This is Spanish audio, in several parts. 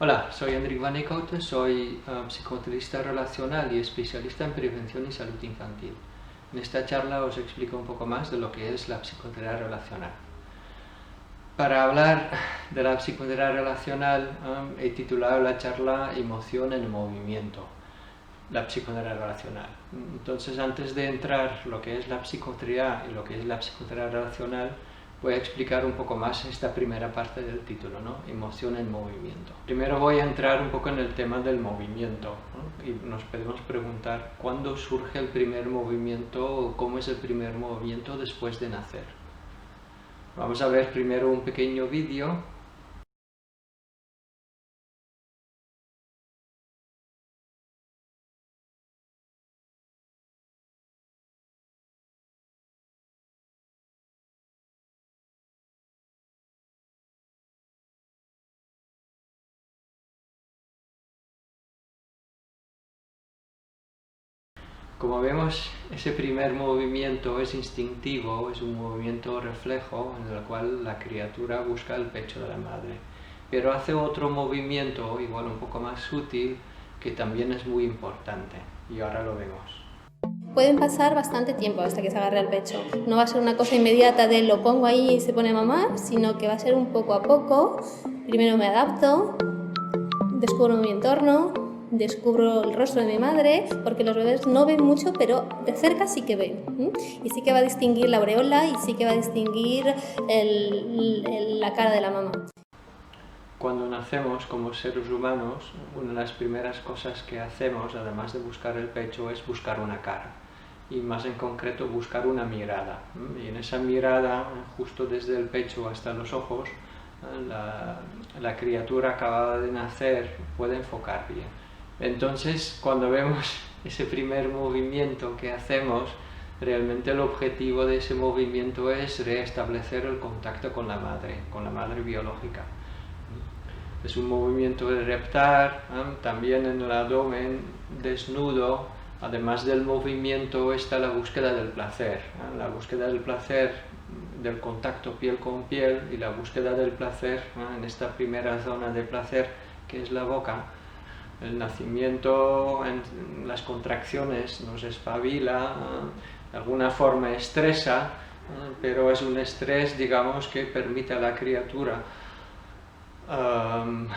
Hola, soy Enric Van Eekhouten, soy psicoterapeuta relacional y especialista en prevención y salud infantil. En esta charla os explico un poco más de lo que es la psicoterapia relacional. Para hablar de la psicoterapia relacional he titulado la charla Emoción en movimiento, la psicoterapia relacional. Entonces, antes de entrar lo que es la psicoterapia y lo que es la psicoterapia relacional, voy a explicar un poco más esta primera parte del título, ¿no? Emoción en movimiento. Primero voy a entrar un poco en el tema del movimiento, ¿no? Y nos podemos preguntar cuándo surge el primer movimiento o cómo es el primer movimiento después de nacer. Vamos a ver primero un pequeño vídeo. Como vemos, ese primer movimiento es instintivo, es un movimiento reflejo en el cual la criatura busca el pecho de la madre. Pero hace otro movimiento, igual un poco más sutil, que también es muy importante. Y ahora lo vemos. Pueden pasar bastante tiempo hasta que se agarre al pecho. No va a ser una cosa inmediata de lo pongo ahí y se pone mamá, sino que va a ser un poco a poco. Primero me adapto, descubro mi entorno, descubro el rostro de mi madre, porque los bebés no ven mucho, pero de cerca sí que ven. Y sí que va a distinguir la aureola y sí que va a distinguir la cara de la mamá. Cuando nacemos como seres humanos, una de las primeras cosas que hacemos, además de buscar el pecho, es buscar una cara. Y más en concreto buscar una mirada. Y en esa mirada, justo desde el pecho hasta los ojos, la criatura acabada de nacer puede enfocar bien. Entonces, cuando vemos ese primer movimiento que hacemos, realmente el objetivo de ese movimiento es restablecer el contacto con la madre biológica. Es un movimiento de reptar, también en el abdomen desnudo. Además del movimiento está la búsqueda del placer, la búsqueda del placer, del contacto piel con piel, y la búsqueda del placer en esta primera zona de placer que es la boca. El nacimiento, en las contracciones, nos espabila, de alguna forma estresa, pero es un estrés, digamos, que permite a la criatura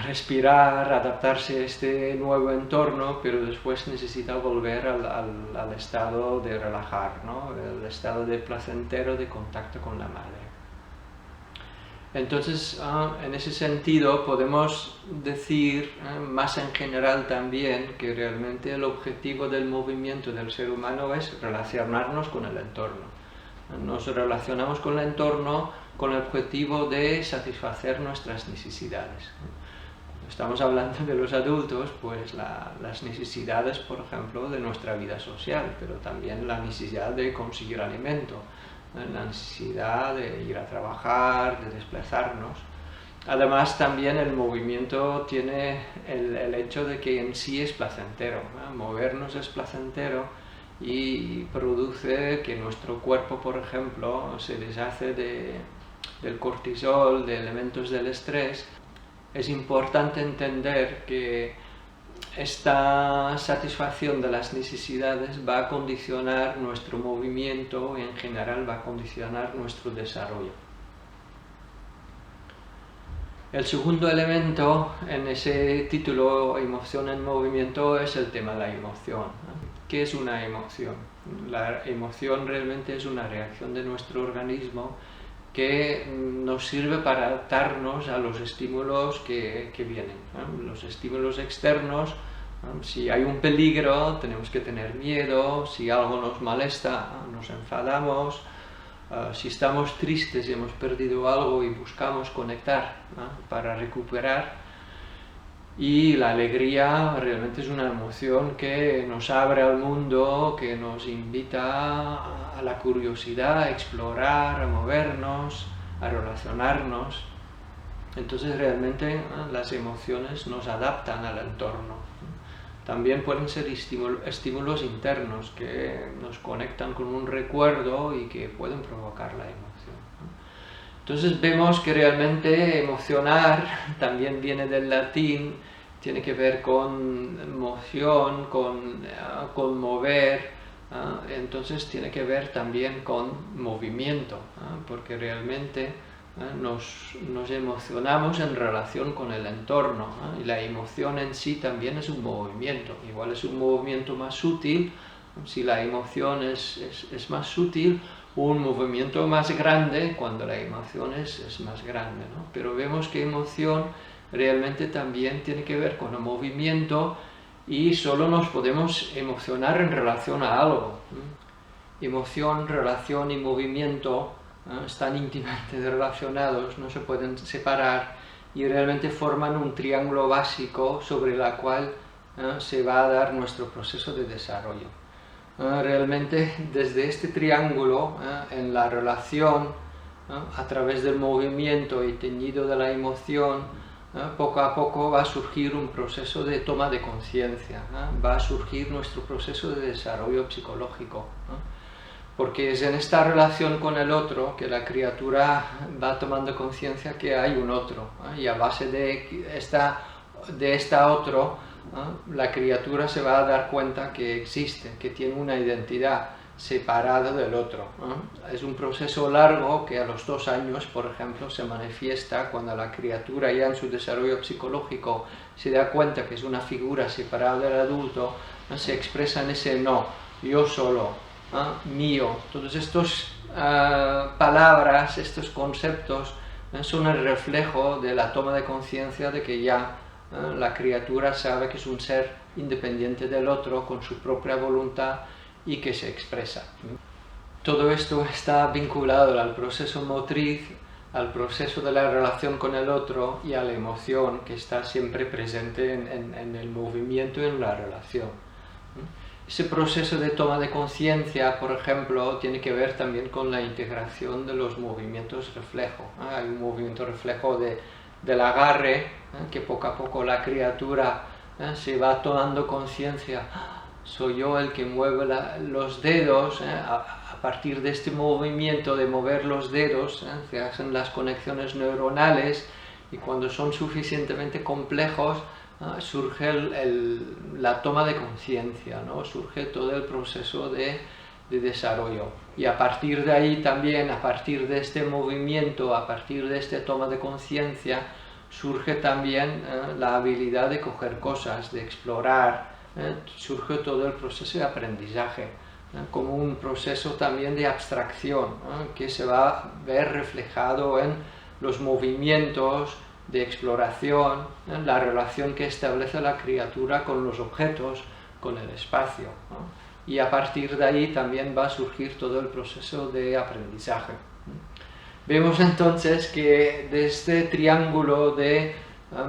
respirar, adaptarse a este nuevo entorno, pero después necesita volver al estado de relajar, ¿no? El estado de placentero de contacto con la madre. Entonces, en ese sentido, podemos decir más en general también que realmente el objetivo del movimiento del ser humano es relacionarnos con el entorno. Nos relacionamos con el entorno con el objetivo de satisfacer nuestras necesidades. Cuando estamos hablando de los adultos, pues las necesidades, por ejemplo, de nuestra vida social, pero también la necesidad de conseguir alimento, la necesidad de ir a trabajar, de desplazarnos. Además, también el movimiento tiene el hecho de que en sí es placentero, ¿no? Movernos es placentero y produce que nuestro cuerpo, por ejemplo, se deshace del cortisol, de elementos del estrés. Es importante entender que esta satisfacción de las necesidades va a condicionar nuestro movimiento y en general va a condicionar nuestro desarrollo. El segundo elemento en ese título, Emoción en movimiento, es el tema de la emoción. ¿Qué es una emoción? La emoción realmente es una reacción de nuestro organismo que nos sirve para adaptarnos a los estímulos que vienen, ¿no? Los estímulos externos, ¿no? Si hay un peligro, tenemos que tener miedo. Si algo nos molesta, nos enfadamos. Si estamos tristes y hemos perdido algo y buscamos conectar, ¿no? Para recuperar. Y la alegría realmente es una emoción que nos abre al mundo, que nos invita a la curiosidad, a explorar, a movernos, a relacionarnos. Entonces realmente las emociones nos adaptan al entorno. También pueden ser estímulos internos que nos conectan con un recuerdo y que pueden provocar la emoción. Entonces vemos que realmente emocionar también viene del latín tiene que ver con moción, con mover, entonces tiene que ver también con movimiento, porque realmente nos emocionamos en relación con el entorno, y la emoción en sí también es un movimiento, igual es un movimiento más sutil. Si la emoción es más sutil, un movimiento más grande cuando la emoción es más grande, ¿no? Pero vemos que emoción realmente también tiene que ver con el movimiento y solo nos podemos emocionar en relación a algo. Emoción, relación y movimiento están íntimamente relacionados, no se pueden separar y realmente forman un triángulo básico sobre el cual se va a dar nuestro proceso de desarrollo. Realmente desde este triángulo, en la relación, a través del movimiento y teñido de la emoción, poco a poco va a surgir un proceso de toma de conciencia, va a surgir nuestro proceso de desarrollo psicológico, porque es en esta relación con el otro que la criatura va tomando conciencia que hay un otro, y a base de esta otro, la criatura se va a dar cuenta que existe, que tiene una identidad separada del otro. Es un proceso largo que a los 2 años, por ejemplo, se manifiesta cuando la criatura ya en su desarrollo psicológico se da cuenta que es una figura separada del adulto, se expresa en ese no, yo solo, mío. Todas estas palabras, estos conceptos son el reflejo de la toma de conciencia de que ya la criatura sabe que es un ser independiente del otro, con su propia voluntad y que se expresa. Todo esto está vinculado al proceso motriz, al proceso de la relación con el otro y a la emoción que está siempre presente en el movimiento y en la relación. Ese proceso de toma de conciencia, por ejemplo, tiene que ver también con la integración de los movimientos reflejo. Hay un movimiento reflejo del agarre, que poco a poco la criatura se va tomando conciencia, soy yo el que mueve los dedos, a partir de este movimiento de mover los dedos se hacen las conexiones neuronales y cuando son suficientemente complejos surge la toma de conciencia, ¿no? Surge todo el proceso de desarrollo. Y a partir de ahí también, a partir de este movimiento, a partir de esta toma de conciencia, surge también la habilidad de coger cosas, de explorar, surge todo el proceso de aprendizaje, como un proceso también de abstracción, que se va a ver reflejado en los movimientos de exploración, la relación que establece la criatura con los objetos, con el espacio, y a partir de ahí también va a surgir todo el proceso de aprendizaje. Vemos entonces que de este triángulo de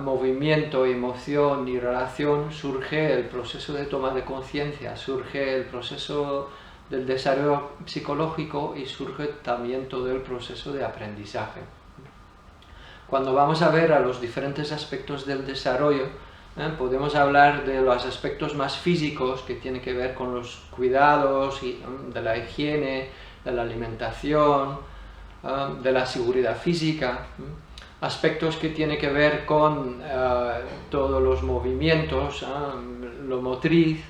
movimiento, emoción y relación surge el proceso de toma de conciencia, surge el proceso del desarrollo psicológico y surge también todo el proceso de aprendizaje. Cuando vamos a ver a los diferentes aspectos del desarrollo, podemos hablar de los aspectos más físicos que tienen que ver con los cuidados de la higiene, de la alimentación, de la seguridad física, aspectos que tienen que ver con todos los movimientos, lo motriz,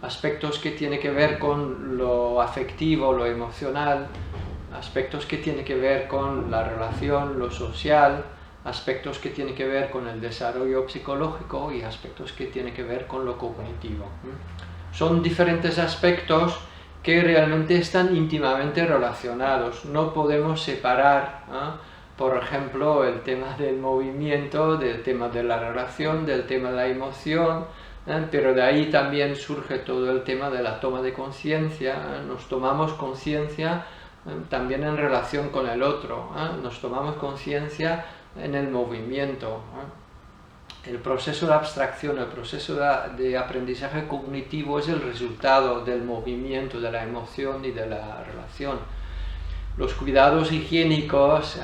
aspectos que tienen que ver con lo afectivo, lo emocional, aspectos que tienen que ver con la relación, lo social, aspectos que tienen que ver con el desarrollo psicológico y aspectos que tienen que ver con lo cognitivo. Son diferentes aspectos que realmente están íntimamente relacionados. No podemos separar, por ejemplo, el tema del movimiento, del tema de la relación, del tema de la emoción, pero de ahí también surge todo el tema de la toma de conciencia. Nos tomamos conciencia también en relación con el otro, nos tomamos conciencia en el movimiento. El proceso de abstracción, el proceso de aprendizaje cognitivo es el resultado del movimiento, de la emoción y de la relación. Los cuidados higiénicos,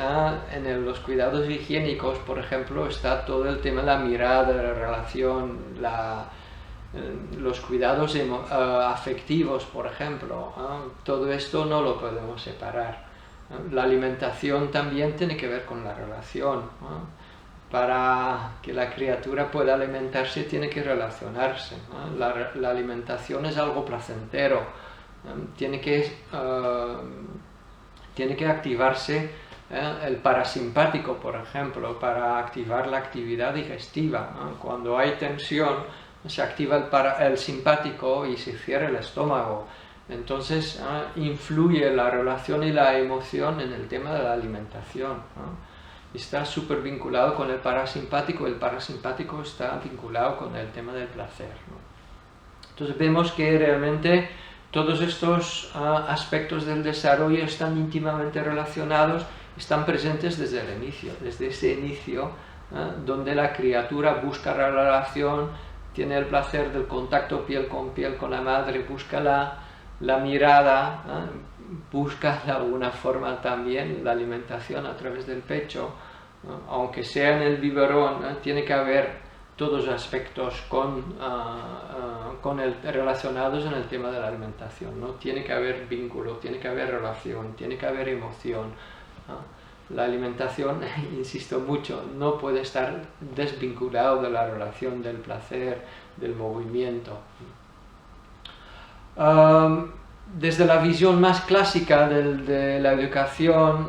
los cuidados higiénicos, por ejemplo, está todo el tema de la mirada, la relación, los cuidados afectivos, por ejemplo. Todo esto no lo podemos separar. La alimentación también tiene que ver con la relación. para que la criatura pueda alimentarse tiene que relacionarse, ¿no? La alimentación es algo placentero, tiene que activarse el parasimpático, por ejemplo, para activar la actividad digestiva, ¿no? Cuando hay tensión se activa el simpático y se cierra el estómago. Entonces influye la relación y la emoción en el tema de la alimentación, ¿no? Está súper vinculado con el parasimpático está vinculado con el tema del placer, ¿no? Entonces vemos que realmente todos estos aspectos del desarrollo están íntimamente relacionados, están presentes desde el inicio, desde ese inicio donde la criatura busca la relación, tiene el placer del contacto piel con la madre, busca la mirada, busca de alguna forma también la alimentación a través del pecho, aunque sea en el biberón, tiene que haber todos los aspectos relacionados en el tema de la alimentación, ¿no? Tiene que haber vínculo, tiene que haber relación, tiene que haber emoción, ¿no? La alimentación, insisto mucho, no puede estar desvinculado de la relación, del placer, del movimiento. Desde la visión más clásica de la educación,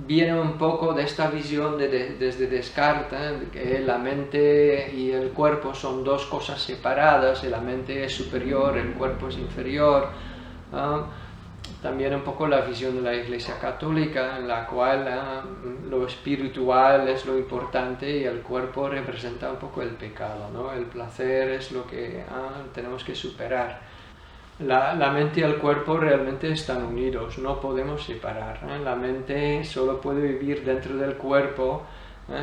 viene un poco de esta visión desde Descartes, que la mente y el cuerpo son dos cosas separadas, la mente es superior, el cuerpo es inferior. También un poco la visión de la Iglesia Católica, en la cual lo espiritual es lo importante y el cuerpo representa un poco el pecado, ¿no? El placer es lo que tenemos que superar. La mente y el cuerpo realmente están unidos, no podemos separar, ¿eh? La mente solo puede vivir dentro del cuerpo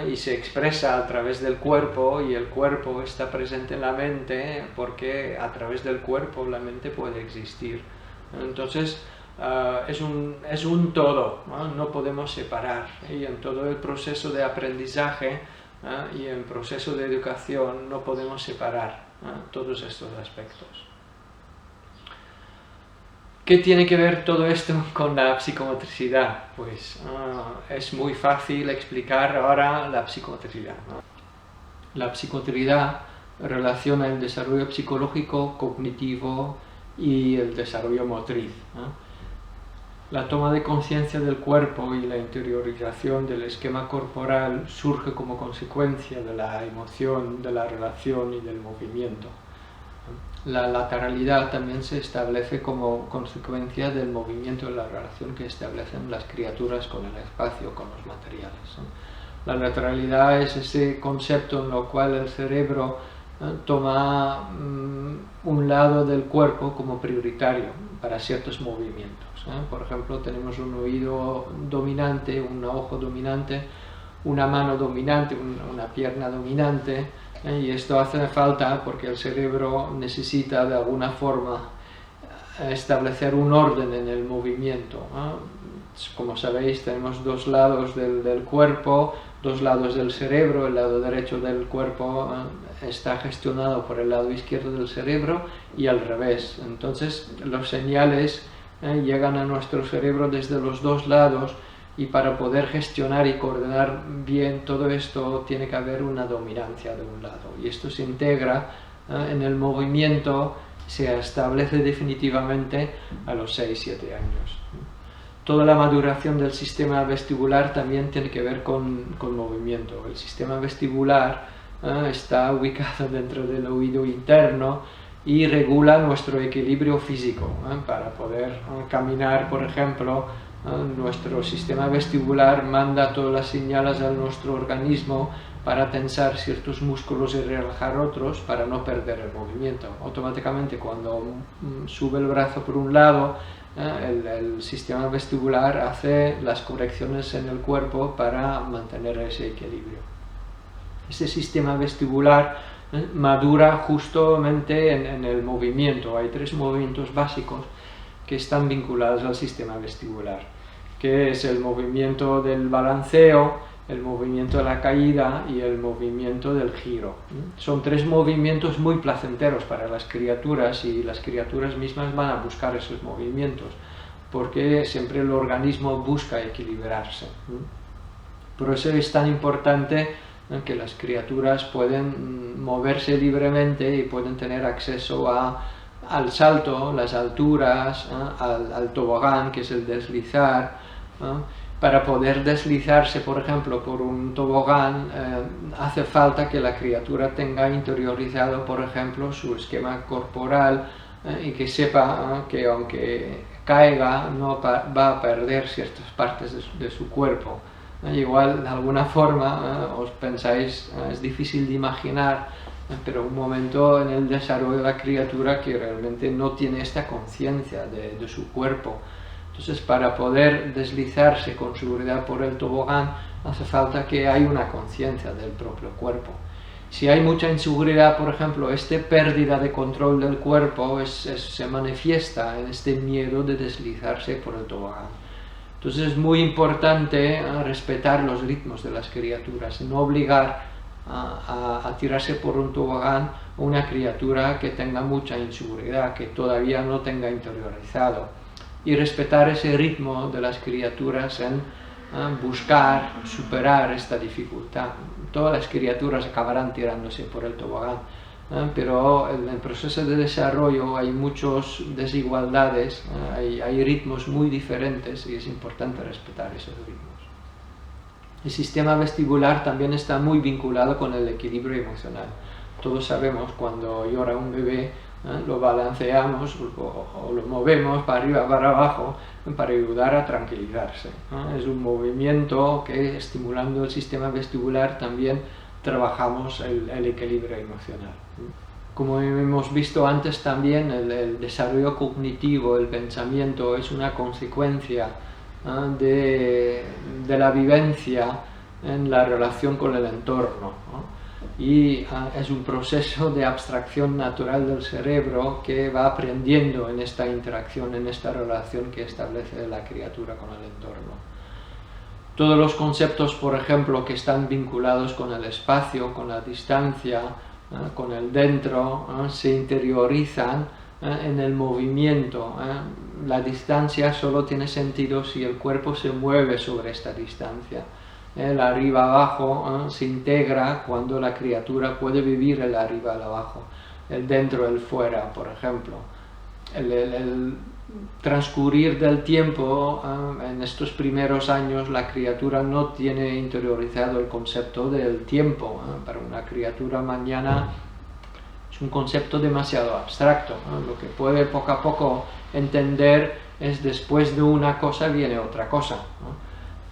y se expresa a través del cuerpo, y el cuerpo está presente en la mente porque a través del cuerpo la mente puede existir. Entonces es un todo, no podemos separar, y en todo el proceso de aprendizaje y en el proceso de educación no podemos separar todos estos aspectos. ¿Qué tiene que ver todo esto con la psicomotricidad? Pues es muy fácil explicar ahora la psicomotricidad, ¿no? La psicomotricidad relaciona el desarrollo psicológico, cognitivo y el desarrollo motriz, ¿no? La toma de conciencia del cuerpo y la interiorización del esquema corporal surge como consecuencia de la emoción, de la relación y del movimiento. La lateralidad también se establece como consecuencia del movimiento de la relación que establecen las criaturas con el espacio, con los materiales, ¿no? La lateralidad es ese concepto en el cual el cerebro toma un lado del cuerpo como prioritario para ciertos movimientos. Por ejemplo, tenemos un oído dominante, un ojo dominante, una mano dominante, una pierna dominante, y esto hace falta porque el cerebro necesita de alguna forma establecer un orden en el movimiento. Como sabéis, tenemos dos lados del cuerpo, dos lados del cerebro. El lado derecho del cuerpo está gestionado por el lado izquierdo del cerebro y al revés. Entonces los señales llegan a nuestro cerebro desde los dos lados, y para poder gestionar y coordinar bien todo esto tiene que haber una dominancia de un lado, y esto se integra en el movimiento, se establece definitivamente a los 6-7 años. Toda la maduración del sistema vestibular también tiene que ver con movimiento. El sistema vestibular está ubicado dentro del oído interno y regula nuestro equilibrio físico. Para poder caminar, por ejemplo, nuestro sistema vestibular manda todas las señales a nuestro organismo para tensar ciertos músculos y relajar otros para no perder el movimiento. Automáticamente, cuando sube el brazo por un lado, el sistema vestibular hace las correcciones en el cuerpo para mantener ese equilibrio. Ese sistema vestibular madura justamente en el movimiento. Hay 3 movimientos básicos que están vinculados al sistema vestibular, que es el movimiento del balanceo, el movimiento de la caída y el movimiento del giro. Son 3 movimientos muy placenteros para las criaturas, y las criaturas mismas van a buscar esos movimientos, porque siempre el organismo busca equilibrarse. Por eso es tan importante que las criaturas pueden moverse libremente y pueden tener acceso al salto, las alturas, al tobogán, que es el deslizar. Para poder deslizarse, por ejemplo, por un tobogán, hace falta que la criatura tenga interiorizado, por ejemplo, su esquema corporal, y que sepa que aunque caiga no va a perder ciertas partes de su cuerpo. Igual, de alguna forma, os pensáis, es difícil de imaginar, pero un momento en el desarrollo de la criatura que realmente no tiene esta conciencia de su cuerpo. Entonces, para poder deslizarse con seguridad por el tobogán, hace falta que haya una conciencia del propio cuerpo. Si hay mucha inseguridad, por ejemplo, esta pérdida de control del cuerpo se manifiesta en este miedo de deslizarse por el tobogán. Entonces es muy importante respetar los ritmos de las criaturas, no obligar a tirarse por un tobogán a una criatura que tenga mucha inseguridad, que todavía no tenga interiorizado, y respetar ese ritmo de las criaturas en buscar, superar esta dificultad. Todas las criaturas acabarán tirándose por el tobogán, pero en el proceso de desarrollo hay muchas desigualdades, hay ritmos muy diferentes y es importante respetar esos ritmos. El sistema vestibular también está muy vinculado con el equilibrio emocional. Todos sabemos cuando llora un bebé, lo balanceamos o lo movemos para arriba, para abajo, para ayudar a tranquilizarse. Es un movimiento que, estimulando el sistema vestibular, también trabajamos el equilibrio emocional. Como hemos visto antes también, el desarrollo cognitivo, el pensamiento, es una consecuencia de la vivencia en la relación con el entorno, y es un proceso de abstracción natural del cerebro que va aprendiendo en esta interacción, en esta relación que establece la criatura con el entorno. Todos los conceptos, por ejemplo, que están vinculados con el espacio, con la distancia, con el dentro, se interiorizan en el movimiento. La distancia solo tiene sentido si el cuerpo se mueve sobre esta distancia. El arriba-abajo se integra cuando la criatura puede vivir el arriba y abajo, el dentro, el fuera, por ejemplo. El transcurrir del tiempo, en estos primeros años la criatura no tiene interiorizado el concepto del tiempo. Para una criatura mañana es un concepto demasiado abstracto. Lo que puede poco a poco entender es después de una cosa viene otra cosa.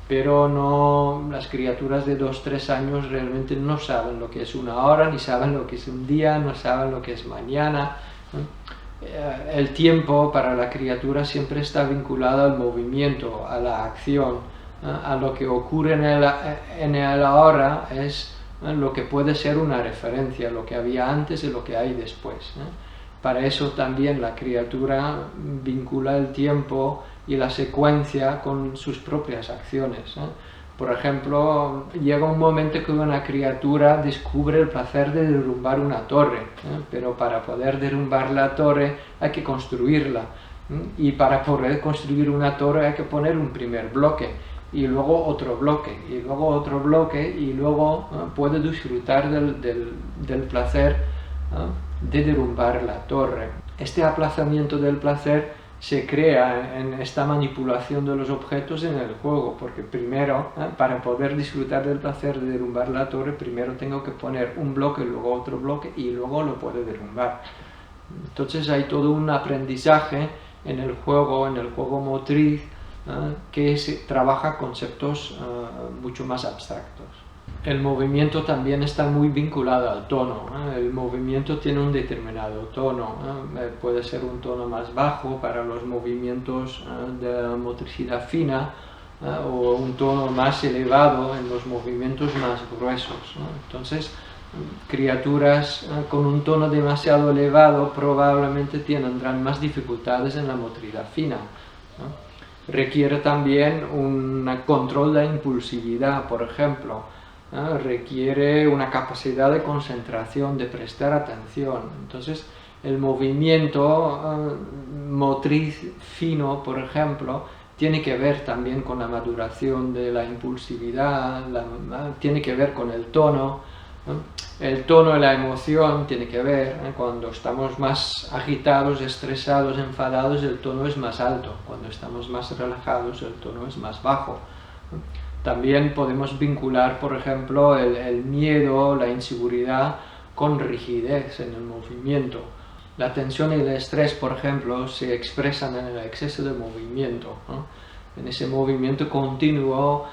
Pero no, las criaturas de 2-3 años realmente no saben lo que es una hora, ni saben lo que es un día, no saben lo que es mañana. El tiempo para la criatura siempre está vinculado al movimiento, a la acción, a lo que ocurre en el ahora es lo que puede ser una referencia, lo que había antes y lo que hay después. Para eso también la criatura vincula el tiempo y la secuencia con sus propias acciones. Por ejemplo, llega un momento que una criatura descubre el placer de derrumbar una torre, pero para poder derrumbar la torre hay que construirla, y para poder construir una torre hay que poner un primer bloque, y luego otro bloque, y luego otro bloque, y luego puede disfrutar del placer de derrumbar la torre. Este aplazamiento del placer se crea en esta manipulación de los objetos en el juego, porque primero, para poder disfrutar del placer de derrumbar la torre, primero tengo que poner un bloque, luego otro bloque, y luego lo puedo derrumbar. Entonces hay todo un aprendizaje en el juego motriz, que se trabaja conceptos mucho más abstractos. El movimiento también está muy vinculado al tono. El movimiento tiene un determinado tono. Puede ser un tono más bajo para los movimientos de la motricidad fina, o un tono más elevado en los movimientos más gruesos. Entonces, criaturas con un tono demasiado elevado probablemente tendrán más dificultades en la motricidad fina. Requiere también un control de impulsividad, por ejemplo. Requiere una capacidad de concentración, de prestar atención. Entonces, el movimiento motriz fino, por ejemplo, tiene que ver también con la maduración de la impulsividad, tiene que ver con el tono. El tono y la emoción tiene que ver, cuando estamos más agitados, estresados, enfadados, el tono es más alto, cuando estamos más relajados el tono es más bajo. También podemos vincular, por ejemplo, el miedo, la inseguridad con rigidez en el movimiento. La tensión y el estrés, por ejemplo, se expresan en el exceso de movimiento, ¿no? En ese movimiento continuo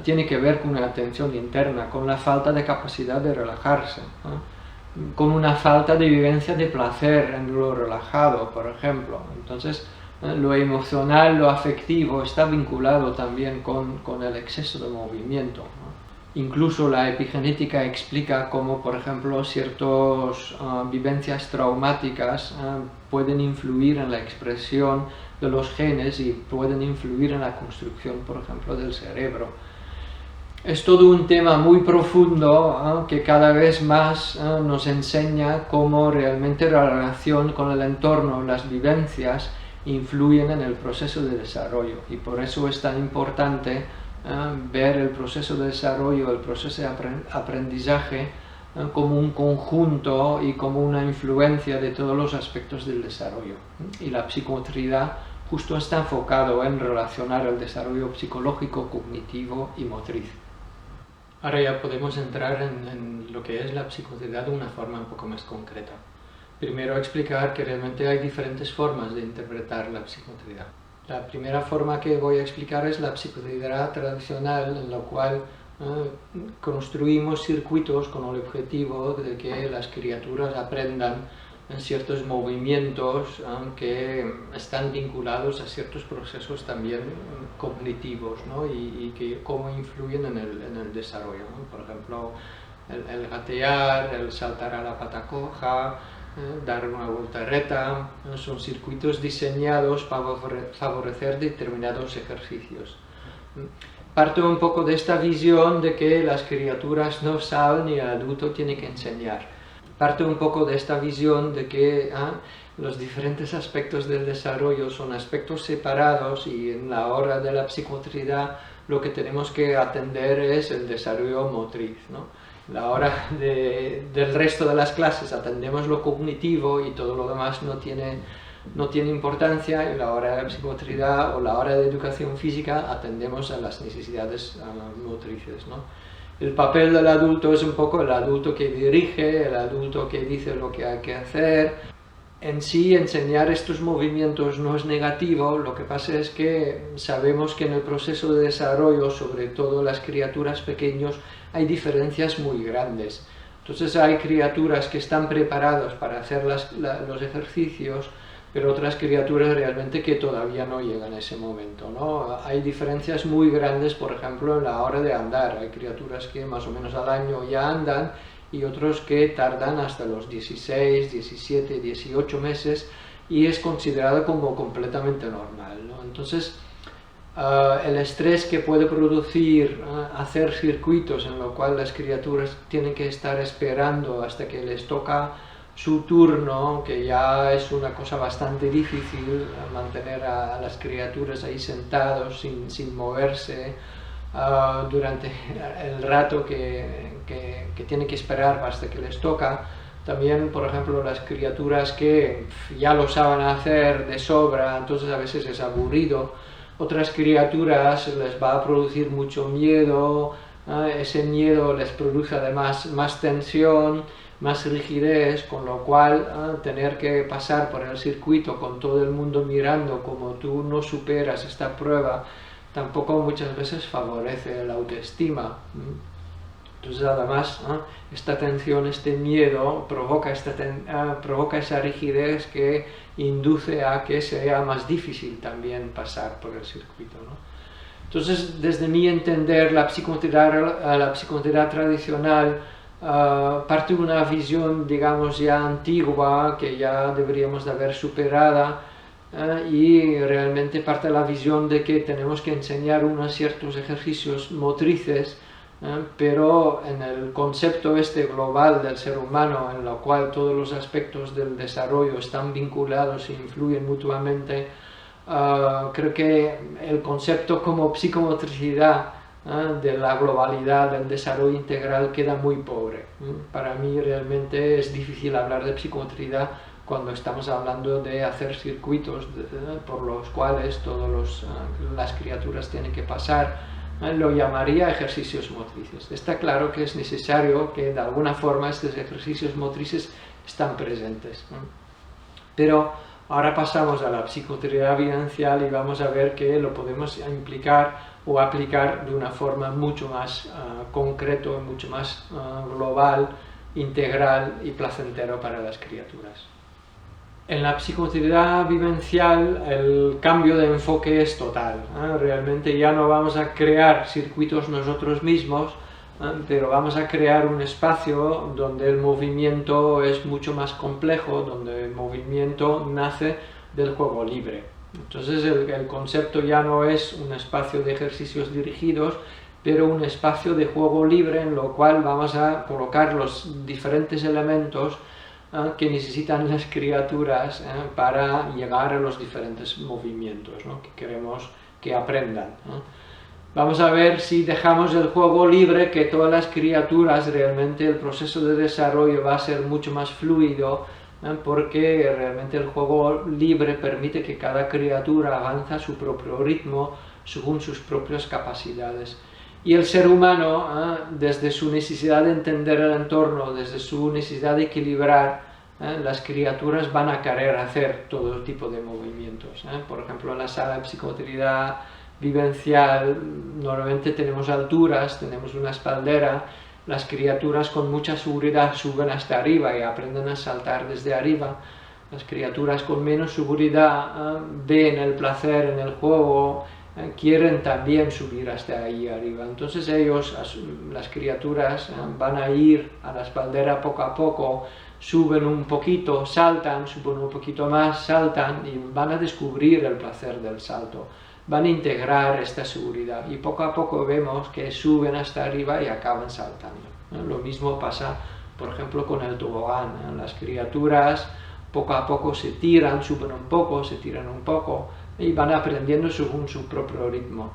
tiene que ver con una tensión interna, con la falta de capacidad de relajarse, ¿no? Con una falta de vivencia de placer en lo relajado, por ejemplo. Entonces, lo emocional, lo afectivo está vinculado también con el exceso de movimiento, ¿no? Incluso la epigenética explica cómo, por ejemplo, ciertas vivencias traumáticas pueden influir en la expresión de los genes y pueden influir en la construcción, por ejemplo, del cerebro. Es todo un tema muy profundo que cada vez más nos enseña cómo realmente la relación con el entorno, las vivencias, influyen en el proceso de desarrollo, y por eso es tan importante ver el proceso de desarrollo, el proceso de aprendizaje como un conjunto y como una influencia de todos los aspectos del desarrollo. Y la psicomotricidad justo está enfocado en relacionar el desarrollo psicológico, cognitivo y motriz. Ahora ya podemos entrar en lo que es la psicomotricidad de una forma un poco más concreta. Primero explicar que realmente hay diferentes formas de interpretar la psicomotricidad. La primera forma que voy a explicar es la psicomotricidad tradicional, en la cual construimos circuitos con el objetivo de que las criaturas aprendan ciertos movimientos que están vinculados a ciertos procesos también cognitivos, ¿no? y que cómo influyen en el desarrollo, ¿no? Por ejemplo, el gatear, el saltar a la pata coja, dar una voltereta, son circuitos diseñados para favorecer determinados ejercicios. Parte un poco de esta visión de que las criaturas no saben y el adulto tiene que enseñar. Parte un poco de esta visión de que los diferentes aspectos del desarrollo son aspectos separados, y en la hora de la psicomotricidad lo que tenemos que atender es el desarrollo motriz, ¿no? La hora del resto de las clases atendemos lo cognitivo y todo lo demás no tiene importancia, y la hora de la psicomotricidad o la hora de educación física atendemos a las necesidades motrices, ¿no? El papel del adulto es un poco el adulto que dirige, el adulto que dice lo que hay que hacer. En sí, enseñar estos movimientos no es negativo, lo que pasa es que sabemos que en el proceso de desarrollo, sobre todo las criaturas pequeñas, hay diferencias muy grandes. Entonces hay criaturas que están preparadas para hacer los ejercicios, pero otras criaturas realmente que todavía no llegan a ese momento, ¿no? Hay diferencias muy grandes, por ejemplo, en la hora de andar. Hay criaturas que más o menos al año ya andan, y otros que tardan hasta los 16, 17, 18 meses, y es considerado como completamente normal, ¿no? Entonces, el estrés que puede producir hacer circuitos en lo cual las criaturas tienen que estar esperando hasta que les toca su turno, que ya es una cosa bastante difícil, mantener a las criaturas ahí sentados sin moverse durante el rato que tienen que esperar hasta que les toca. También, por ejemplo, las criaturas que ya lo saben hacer de sobra, entonces a veces es aburrido. Otras criaturas les va a producir mucho miedo, ese miedo les produce además más tensión, más rigidez, con lo cual tener que pasar por el circuito con todo el mundo mirando como tú no superas esta prueba tampoco muchas veces favorece la autoestima. Entonces además esta tensión, este miedo provoca esa rigidez que induce a que sea más difícil también pasar por el circuito, ¿no? Entonces, desde mi entender, la psicomotricidad tradicional parte de una visión, digamos, ya antigua, que ya deberíamos de haber superada, y realmente parte de la visión de que tenemos que enseñar unos ciertos ejercicios motrices, pero en el concepto global del ser humano, en lo cual todos los aspectos del desarrollo están vinculados e influyen mutuamente, creo que el concepto como psicomotricidad de la globalidad, del desarrollo integral, queda muy pobre. Para mí realmente es difícil hablar de psicomotricidad cuando estamos hablando de hacer circuitos por los cuales todas las criaturas tienen que pasar. Lo llamaría ejercicios motrices. Está claro que es necesario que de alguna forma estos ejercicios motrices están presentes. Pero ahora pasamos a la psicomotricidad vivencial y vamos a ver que lo podemos implicar o aplicar de una forma mucho más concreto, mucho más global, integral y placentero para las criaturas. En la psicomotricidad vivencial el cambio de enfoque es total. Realmente ya no vamos a crear circuitos nosotros mismos, pero vamos a crear un espacio donde el movimiento es mucho más complejo, donde el movimiento nace del juego libre. Entonces el concepto ya no es un espacio de ejercicios dirigidos, pero un espacio de juego libre en lo cual vamos a colocar los diferentes elementos que necesitan las criaturas para llegar a los diferentes movimientos que queremos que aprendan. Vamos a ver si dejamos el juego libre, que todas las criaturas realmente el proceso de desarrollo va a ser mucho más fluido, porque realmente el juego libre permite que cada criatura avance a su propio ritmo, según sus propias capacidades. Y el ser humano, desde su necesidad de entender el entorno, desde su necesidad de equilibrar, las criaturas van a querer hacer todo tipo de movimientos. Por ejemplo, en la sala de psicomotricidad vivencial normalmente tenemos alturas, tenemos una espaldera. Las criaturas con mucha seguridad suben hasta arriba y aprenden a saltar desde arriba. Las criaturas con menos seguridad ven el placer en el juego, quieren también subir hasta ahí arriba. Entonces las criaturas, van a ir a la espaldera poco a poco, suben un poquito, saltan, suben un poquito más, saltan y van a descubrir el placer del salto. Van a integrar esta seguridad y poco a poco vemos que suben hasta arriba y acaban saltando. Lo mismo pasa, por ejemplo, con el tobogán. Las criaturas poco a poco se tiran, suben un poco, se tiran un poco y van aprendiendo según su propio ritmo.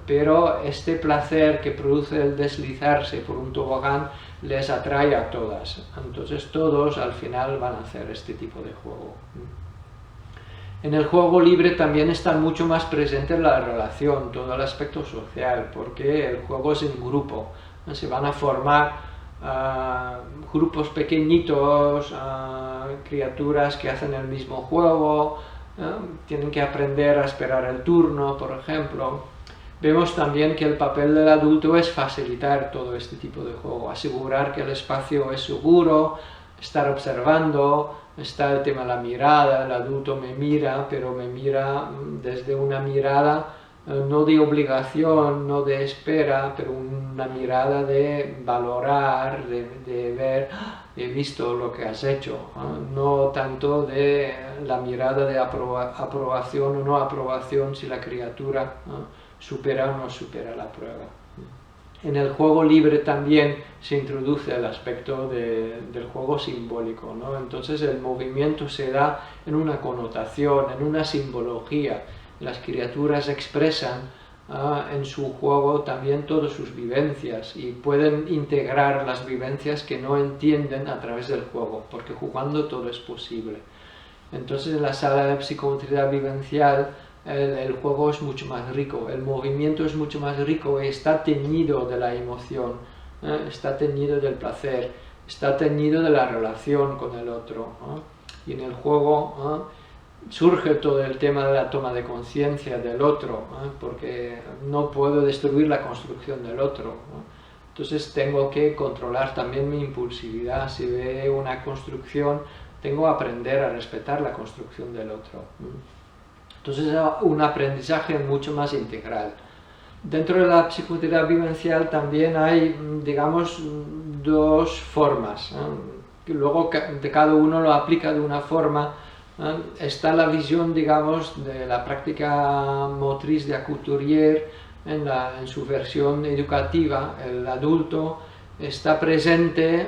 Pero este placer que produce el deslizarse por un tobogán les atrae a todas. Entonces todos al final van a hacer este tipo de juego. En el juego libre también está mucho más presente la relación, todo el aspecto social, porque el juego es en grupo. Se van a formar grupos pequeñitos, criaturas que hacen el mismo juego, tienen que aprender a esperar el turno, por ejemplo. Vemos también que el papel del adulto es facilitar todo este tipo de juego, asegurar que el espacio es seguro, estar observando. Está el tema de la mirada, el adulto me mira, pero me mira desde una mirada no de obligación, no de espera, pero una mirada de valorar, de ver, he visto lo que has hecho, no tanto de la mirada de aprobación o no aprobación si la criatura supera o no supera la prueba. En el juego libre también se introduce el aspecto del juego simbólico, ¿no? Entonces el movimiento se da en una connotación, en una simbología. Las criaturas expresan en su juego también todas sus vivencias y pueden integrar las vivencias que no entienden a través del juego, porque jugando todo es posible. Entonces en la sala de psicomotricidad vivencial el juego es mucho más rico, el movimiento es mucho más rico y está teñido de la emoción, está teñido del placer, está teñido de la relación con el otro. Y en el juego surge todo el tema de la toma de conciencia del otro, porque no puedo destruir la construcción del otro. Entonces tengo que controlar también mi impulsividad. Si veo una construcción, tengo que aprender a respetar la construcción del otro. Entonces es un aprendizaje mucho más integral. Dentro de la psicomotricidad vivencial también hay, digamos, dos formas. Luego de cada uno lo aplica de una forma. Está la visión, digamos, de la práctica motriz de Couturier en su versión educativa. El adulto está presente,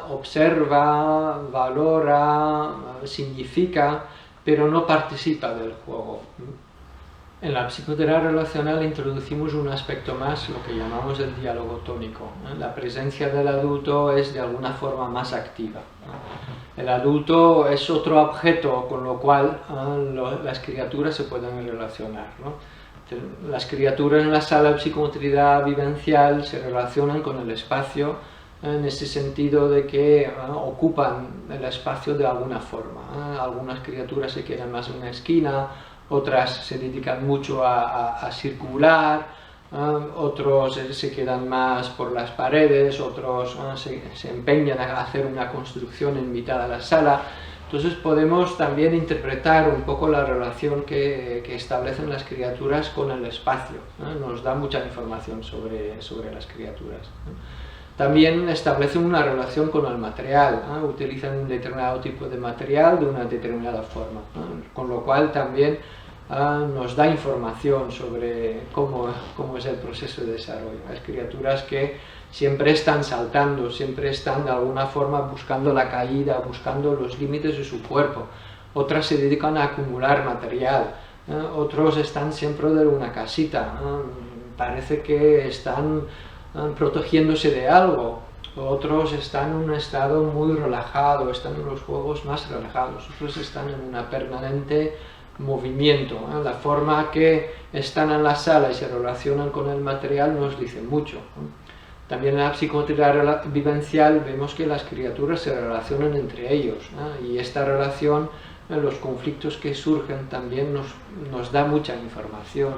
observa, valora, significa, pero no participa del juego. En la psicoterapia relacional introducimos un aspecto más, lo que llamamos el diálogo tónico. La presencia del adulto es de alguna forma más activa. El adulto es otro objeto con lo cual las criaturas se pueden relacionar. Las criaturas en la sala de psicomotricidad vivencial se relacionan con el espacio en ese sentido de que ocupan el espacio de alguna forma. Algunas criaturas se quedan más en una esquina, otras se dedican mucho a circular, otros se quedan más por las paredes, otros se empeñan a hacer una construcción en mitad de la sala. Entonces podemos también interpretar un poco la relación que establecen las criaturas con el espacio. Nos da mucha información sobre las criaturas. También establecen una relación con el material, utilizan un determinado tipo de material de una determinada forma, con lo cual también nos da información sobre cómo es el proceso de desarrollo. Hay criaturas que siempre están saltando, siempre están de alguna forma buscando la caída, buscando los límites de su cuerpo. Otras se dedican a acumular material, otros están siempre de una casita, parece que están protegiéndose de algo, otros están en un estado muy relajado, están en los juegos más relajados, otros están en una permanente movimiento. La forma que están en la sala y se relacionan con el material nos dice mucho. También en la psicoterapia vivencial vemos que las criaturas se relacionan entre ellos, y esta relación, los conflictos que surgen también nos da mucha información.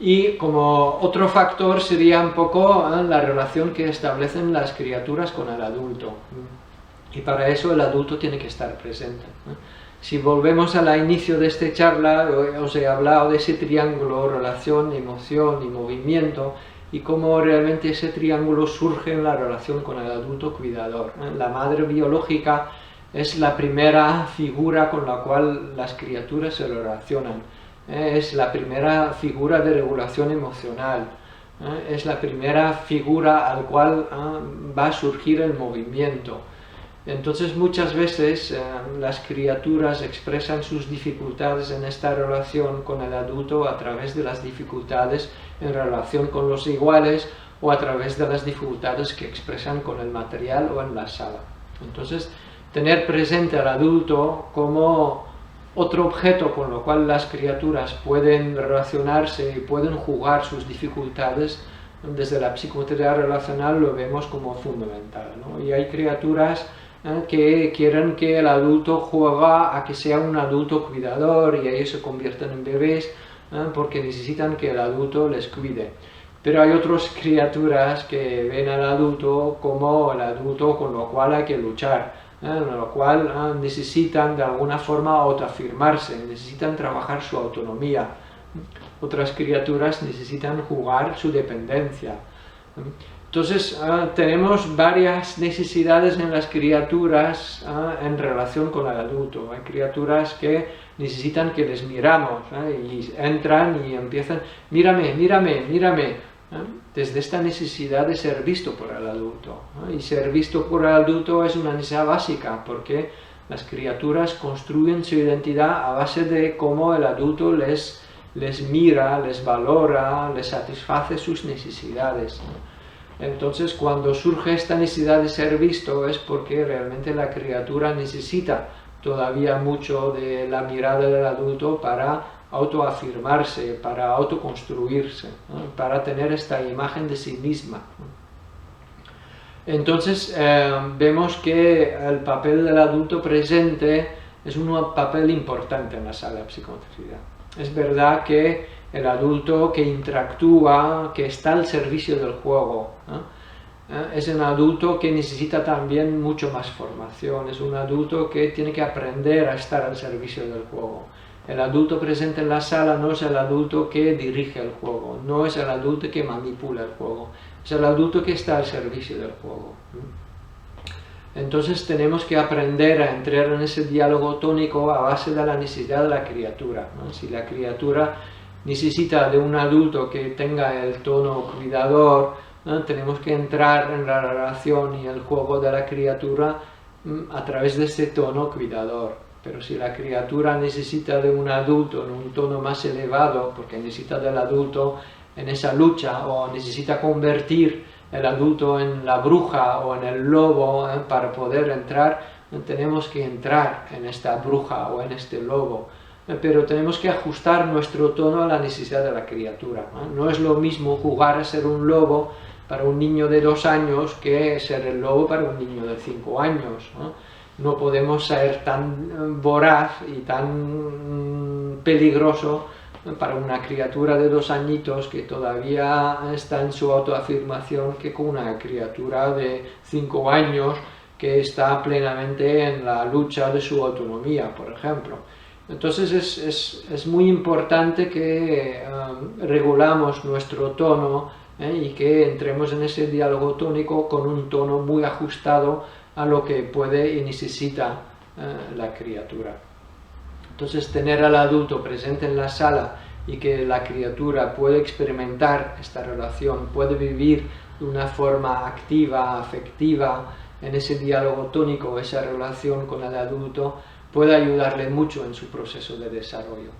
Y como otro factor sería un poco la relación que establecen las criaturas con el adulto. Y para eso el adulto tiene que estar presente. Si volvemos al inicio de esta charla, os he hablado de ese triángulo, relación, emoción y movimiento, y cómo realmente ese triángulo surge en la relación con el adulto cuidador. La madre biológica es la primera figura con la cual las criaturas se relacionan. Es la primera figura de regulación emocional, es la primera figura al cual va a surgir el movimiento. Entonces muchas veces las criaturas expresan sus dificultades en esta relación con el adulto a través de las dificultades en relación con los iguales o a través de las dificultades que expresan con el material o en la sala. Entonces tener presente al adulto como otro objeto con lo cual las criaturas pueden relacionarse y pueden jugar sus dificultades, desde la psicoterapia relacional lo vemos como fundamental, ¿no? Y hay criaturas que quieren que el adulto juega a que sea un adulto cuidador y ellos se convierten en bebés porque necesitan que el adulto les cuide. Pero hay otras criaturas que ven al adulto como el adulto con lo cual hay que luchar, en lo cual necesitan de alguna forma autoafirmarse, necesitan trabajar su autonomía. Otras criaturas necesitan jugar su dependencia. Entonces tenemos varias necesidades en las criaturas en relación con el adulto. Hay criaturas que necesitan que les miramos y entran y empiezan, mírame, mírame, mírame. Desde esta necesidad de ser visto por el adulto. Y ser visto por el adulto es una necesidad básica, porque las criaturas construyen su identidad a base de cómo el adulto les mira, les valora, les satisface sus necesidades. Entonces, cuando surge esta necesidad de ser visto es porque realmente la criatura necesita todavía mucho de la mirada del adulto para autoafirmarse, para autoconstruirse, para tener esta imagen de sí misma. Entonces vemos que el papel del adulto presente es un papel importante en la sala de psicomotricidad. Es verdad que el adulto que interactúa, que está al servicio del juego, es un adulto que necesita también mucho más formación, es un adulto que tiene que aprender a estar al servicio del juego. El adulto presente en la sala no es el adulto que dirige el juego, no es el adulto que manipula el juego, es el adulto que está al servicio del juego. Entonces tenemos que aprender a entrar en ese diálogo tónico a base de la necesidad de la criatura. Si la criatura necesita de un adulto que tenga el tono cuidador, tenemos que entrar en la relación y el juego de la criatura a través de ese tono cuidador. pero si la criatura necesita de un adulto en un tono más elevado, porque necesita del adulto en esa lucha, o necesita convertir el adulto en la bruja o en el lobo para poder entrar, tenemos que entrar en esta bruja o en este lobo, pero tenemos que ajustar nuestro tono a la necesidad de la criatura. No es lo mismo jugar a ser un lobo para un niño de 2 años que ser el lobo para un niño de 5 años. No podemos ser tan voraz y tan peligroso para una criatura de 2 añitos que todavía está en su autoafirmación que con una criatura de 5 años que está plenamente en la lucha de su autonomía, por ejemplo. Entonces es muy importante que regulamos nuestro tono y que entremos en ese diálogo tónico con un tono muy ajustado a lo que puede y necesita la criatura. Entonces tener al adulto presente en la sala y que la criatura puede experimentar esta relación, puede vivir de una forma activa, afectiva, en ese diálogo tónico, esa relación con el adulto, puede ayudarle mucho en su proceso de desarrollo.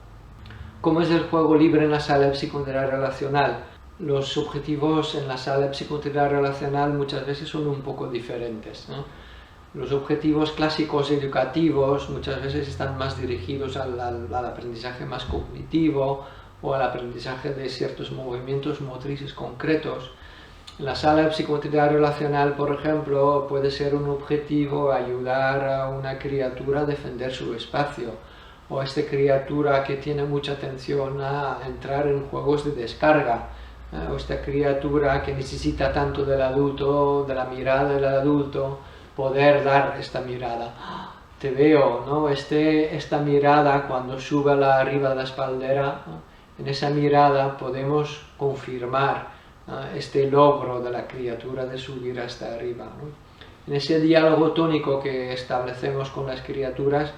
¿Cómo es el juego libre en la sala de psicoterapia relacional? Los objetivos en la sala de psicoterapia relacional muchas veces son un poco diferentes, ¿no? Los objetivos clásicos educativos muchas veces están más dirigidos al aprendizaje más cognitivo o al aprendizaje de ciertos movimientos motrices concretos. En la sala de psicoterapia relacional, por ejemplo, puede ser un objetivo ayudar a una criatura a defender su espacio, o a esta criatura que tiene mucha tensión a entrar en juegos de descarga, o esta criatura que necesita tanto del adulto, de la mirada del adulto, poder dar esta mirada. Te veo, ¿no? Esta mirada cuando sube arriba de la espaldera, ¿no? En esa mirada podemos confirmar este logro de la criatura de subir hasta arriba, ¿no? En ese diálogo tónico que establecemos con las criaturas,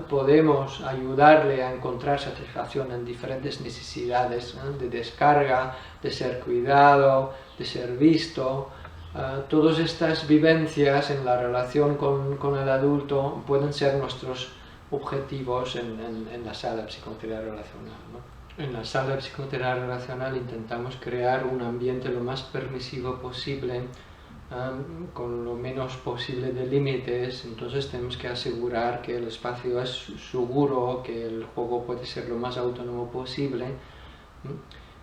podemos ayudarle a encontrar satisfacción en diferentes necesidades, de descarga, de ser cuidado, de ser visto. Todas estas vivencias en la relación con el adulto pueden ser nuestros objetivos en la sala de psicoterapia relacional, ¿no? En la sala de psicoterapia relacional intentamos crear un ambiente lo más permisivo posible, con lo menos posible de límites. Entonces tenemos que asegurar que el espacio es seguro, que el juego puede ser lo más autónomo posible.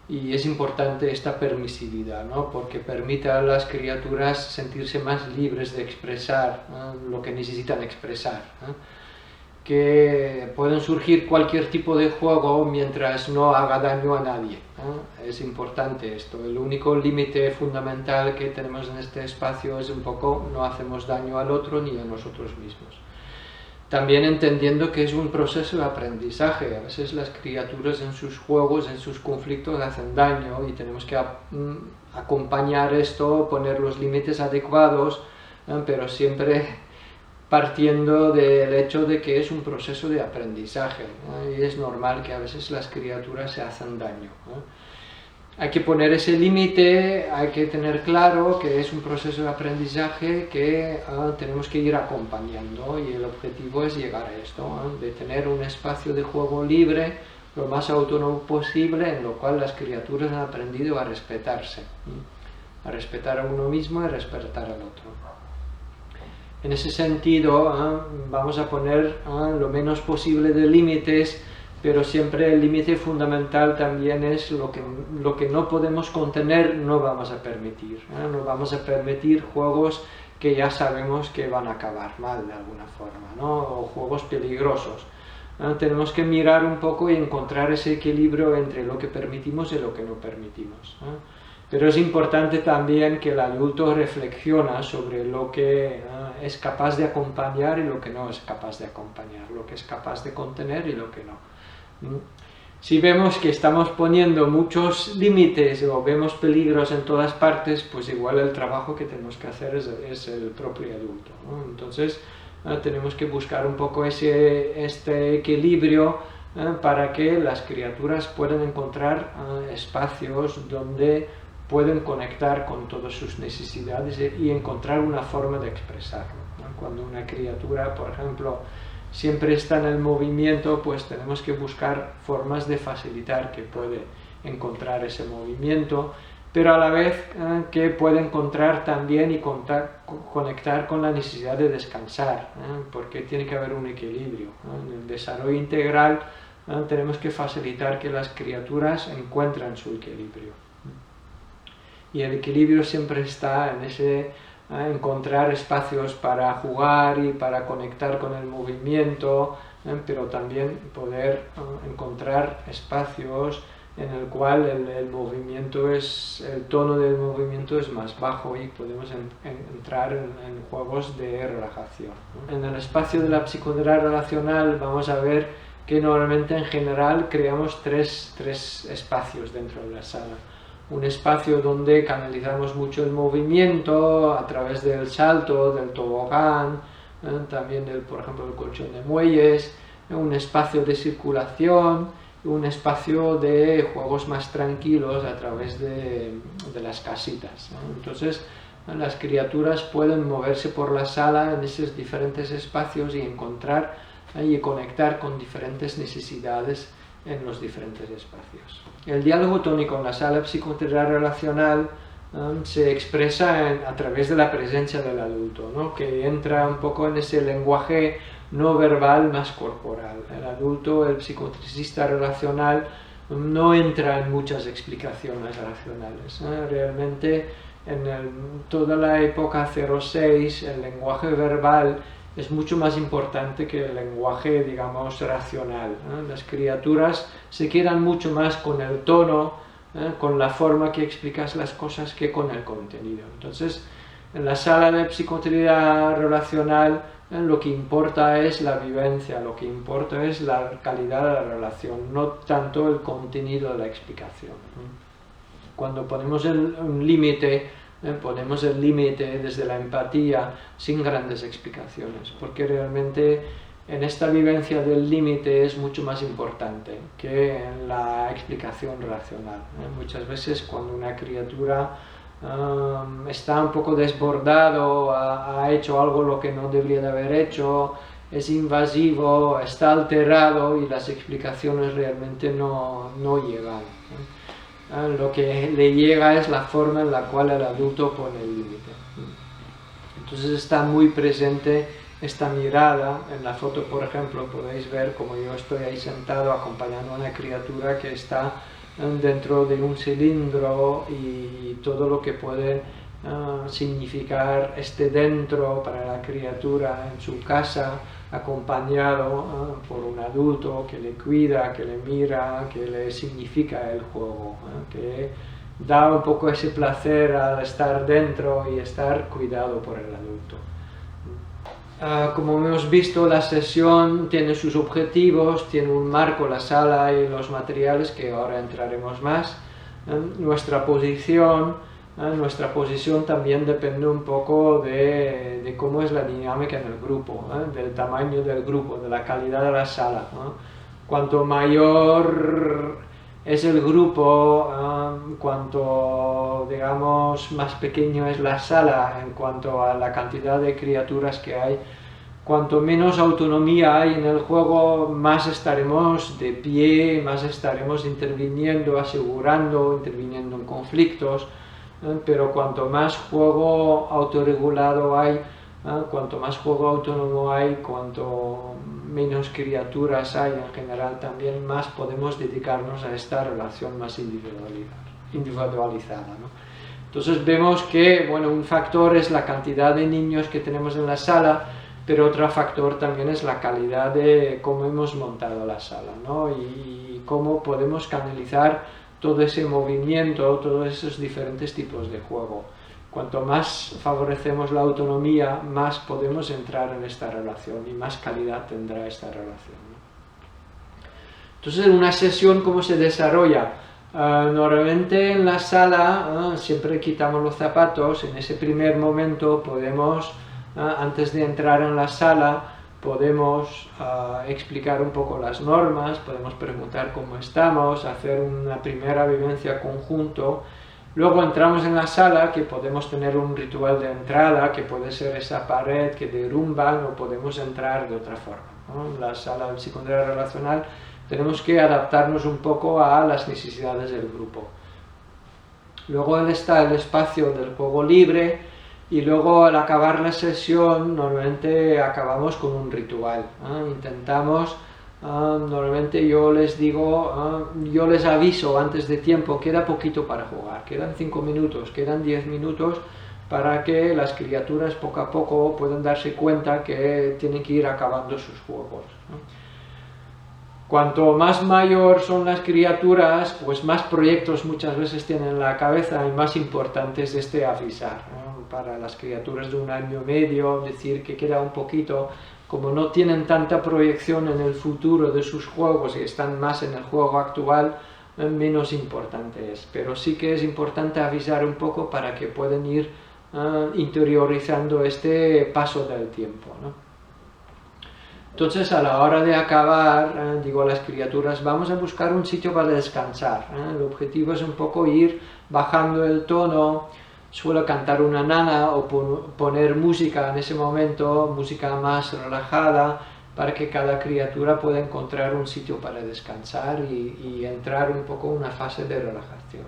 Y es importante esta permisividad, ¿no? Porque permite a las criaturas sentirse más libres de expresar lo que necesitan expresar, que pueden surgir cualquier tipo de juego mientras no haga daño a nadie. Es importante esto. El único límite fundamental que tenemos en este espacio es un poco no hacemos daño al otro ni a nosotros mismos. También entendiendo que es un proceso de aprendizaje. A veces las criaturas en sus juegos, en sus conflictos hacen daño y tenemos que acompañar esto, poner los límites adecuados, pero siempre partiendo del hecho de que es un proceso de aprendizaje, y es normal que a veces las criaturas se hacen daño. Hay que poner ese límite, hay que tener claro que es un proceso de aprendizaje que tenemos que ir acompañando, y el objetivo es llegar a esto, de tener un espacio de juego libre, lo más autónomo posible, en lo cual las criaturas han aprendido a respetarse, a respetar a uno mismo y a respetar al otro. En ese sentido, vamos a poner lo menos posible de límites, pero siempre el límite fundamental también es lo que no podemos contener, no vamos a permitir. No vamos a permitir juegos que ya sabemos que van a acabar mal de alguna forma, ¿no? O juegos peligrosos. Tenemos que mirar un poco y encontrar ese equilibrio entre lo que permitimos y lo que no permitimos. Pero es importante también que el adulto reflexiona sobre lo que es capaz de acompañar y lo que no es capaz de acompañar, lo que es capaz de contener y lo que no. Si vemos que estamos poniendo muchos límites o vemos peligros en todas partes, pues igual el trabajo que tenemos que hacer es el propio adulto, ¿no? Entonces tenemos que buscar un poco este equilibrio para que las criaturas puedan encontrar espacios donde pueden conectar con todas sus necesidades y encontrar una forma de expresarlo, ¿no? Cuando una criatura, por ejemplo, siempre está en el movimiento, pues tenemos que buscar formas de facilitar que puede encontrar ese movimiento, pero a la vez que puede encontrar también y conectar con la necesidad de descansar, porque tiene que haber un equilibrio. En el desarrollo integral tenemos que facilitar que las criaturas encuentren su equilibrio. Y el equilibrio siempre está en ese encontrar espacios para jugar y para conectar con el movimiento, pero también poder encontrar espacios en el cual el tono del movimiento es más bajo y podemos entrar en juegos de relajación. En el espacio de la psicoterapia relacional vamos a ver que normalmente en general creamos tres espacios dentro de la sala. Un espacio donde canalizamos mucho el movimiento a través del salto, del tobogán, también por ejemplo del colchón de muelles, un espacio de circulación, un espacio de juegos más tranquilos a través de las casitas. Entonces las criaturas pueden moverse por la sala en esos diferentes espacios y encontrar y conectar con diferentes necesidades en los diferentes espacios. El diálogo tónico en la sala psicoterapia relacional se expresa a través de la presencia del adulto, ¿no? Que entra un poco en ese lenguaje no verbal más corporal. El adulto, el psicoterapeuta relacional, no entra en muchas explicaciones racionales. Realmente en toda la época 06 el lenguaje verbal es mucho más importante que el lenguaje, digamos, racional. Las criaturas se quedan mucho más con el tono, con la forma que explicas las cosas que con el contenido. Entonces, en la sala de psicoterapia relacional lo que importa es la vivencia, lo que importa es la calidad de la relación, no tanto el contenido de la explicación. Cuando ponemos un límite, ponemos el límite desde la empatía sin grandes explicaciones, porque realmente en esta vivencia del límite es mucho más importante que en la explicación racional. Muchas veces cuando una criatura está un poco desbordado, ha hecho algo lo que no debería de haber hecho, es invasivo, está alterado y las explicaciones realmente no llegan. Lo que le llega es la forma en la cual el adulto pone el límite. Entonces está muy presente esta mirada. En la foto, por ejemplo, podéis ver como yo estoy ahí sentado acompañando a una criatura que está dentro de un cilindro y todo lo que puede significar este dentro para la criatura en su casa, acompañado por un adulto que le cuida, que le mira, que le significa el juego, que da un poco ese placer al estar dentro y estar cuidado por el adulto. Como hemos visto, la sesión tiene sus objetivos, tiene un marco, la sala y los materiales, que ahora entraremos más. Nuestra posición también depende un poco de cómo es la dinámica en el grupo, del tamaño del grupo, de la calidad de la sala. Cuanto mayor es el grupo, cuanto, digamos, más pequeño es la sala en cuanto a la cantidad de criaturas que hay, cuanto menos autonomía hay en el juego, más estaremos de pie, más estaremos interviniendo, interviniendo en conflictos, pero cuanto más juego autorregulado hay, cuanto más juego autónomo hay, cuanto menos criaturas hay en general, también más podemos dedicarnos a esta relación más individualizada, ¿no? Entonces vemos que, bueno, un factor es la cantidad de niños que tenemos en la sala, pero otro factor también es la calidad de cómo hemos montado la sala, ¿no? Y cómo podemos canalizar todo ese movimiento, todos esos diferentes tipos de juego. Cuanto más favorecemos la autonomía, más podemos entrar en esta relación y más calidad tendrá esta relación, ¿no? Entonces, en una sesión, ¿cómo se desarrolla? Normalmente en la sala siempre quitamos los zapatos. En ese primer momento podemos, antes de entrar en la sala, podemos explicar un poco las normas, podemos preguntar cómo estamos, hacer una primera vivencia conjunto Luego entramos en la sala, que podemos tener un ritual de entrada, que puede ser esa pared que derrumban, o podemos entrar de otra forma, ¿no? En la sala del psicodrama relacional tenemos que adaptarnos un poco a las necesidades del grupo. Luego está el espacio del juego libre, y luego al acabar la sesión normalmente acabamos con un ritual, ¿eh? Intentamos, normalmente yo les digo, yo les aviso antes de tiempo, queda poquito para jugar, quedan 5 minutos, quedan 10 minutos, para que las criaturas poco a poco puedan darse cuenta que tienen que ir acabando sus juegos, ¿no? Cuanto más mayor son las criaturas, pues más proyectos muchas veces tienen en la cabeza, y más importante es avisar, ¿no? Para las criaturas de 1 año y medio, decir que queda un poquito, como no tienen tanta proyección en el futuro de sus juegos y están más en el juego actual, menos importante es. Pero sí que es importante avisar un poco para que puedan ir interiorizando este paso del tiempo, ¿no? Entonces, a la hora de acabar, digo a las criaturas, vamos a buscar un sitio para descansar, ¿eh? El objetivo es un poco ir bajando el tono. Suelo cantar una nana o poner música en ese momento, música más relajada, para que cada criatura pueda encontrar un sitio para descansar y entrar un poco en una fase de relajación.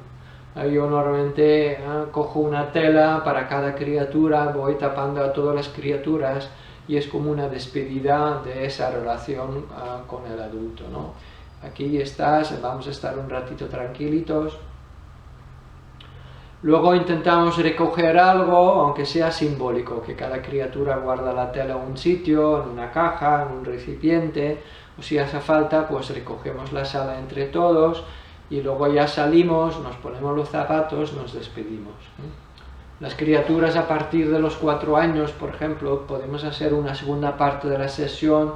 Yo normalmente cojo una tela para cada criatura, voy tapando a todas las criaturas, y es como una despedida de esa relación con el adulto, ¿no? Aquí estás, vamos a estar un ratito tranquilitos. Luego intentamos recoger algo, aunque sea simbólico, que cada criatura guarda la tela en un sitio, en una caja, en un recipiente, o si hace falta, pues recogemos la sala entre todos, y luego ya salimos, nos ponemos los zapatos, nos despedimos, ¿eh? Las criaturas a partir de los 4 años, por ejemplo, podemos hacer una segunda parte de la sesión